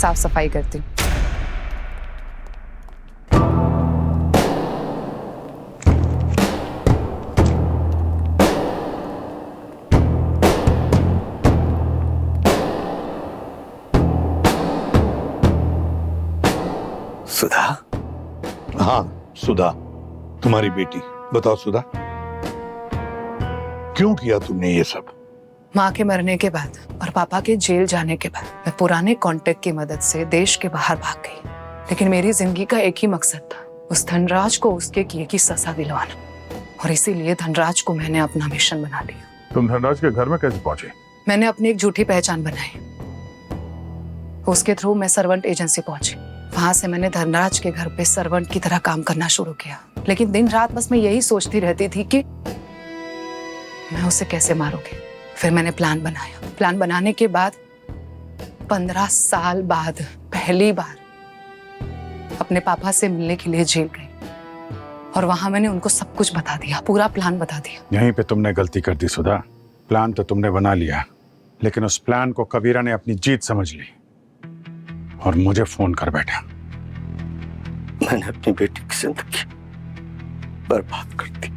साफ सफाई करती हूँ।
सुधा?
हाँ सुधा, तुम्हारी बेटी। बताओ सुधा, क्यों किया तुमने ये सब?
माँ के मरने के बाद और पापा के जेल जाने के बाद मैं पुराने कांटेक्ट की मदद से देश के बाहर भाग गई, लेकिन मेरी जिंदगी का एक ही मकसद था, उस धनराज को उसके किए की सजा दिलवाना। और इसीलिए धनराज को मैंने अपना मिशन बना लिया।
तुम धनराज के घर में कैसे पहुंचे?
मैंने अपनी एक झूठी पहचान बनाई, उसके थ्रू मैं सर्वेंट एजेंसी पहुंची। वहां से मैंने धनराज के घर पे सर्वेंट की तरह काम करना शुरू किया, लेकिन दिन रात बस मैं यही सोचती रहती थी कि मैं उसे कैसे मारूंगी। फिर मैंने प्लान बनाया। प्लान बनाने के बाद 15 साल बाद पहली बार अपने पापा से मिलने के लिए जेल गई, और वहां मैंने उनको सब कुछ बता दिया, पूरा प्लान बता दिया।
यहीं पे तुमने गलती कर दी सुधा। प्लान तो तुमने बना लिया, लेकिन उस प्लान को कबीरा ने अपनी जीत समझ ली और मुझे फोन कर बैठा।
मैंने अपनी बेटी की जिंदगी बर्बाद कर दी।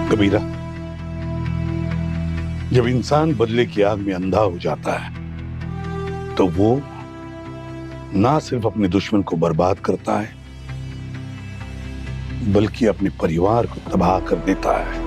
कबीरा, जब इंसान बदले की आग में अंधा हो जाता है तो वो ना सिर्फ अपने दुश्मन को बर्बाद करता है, बल्कि अपने परिवार को तबाह कर देता है।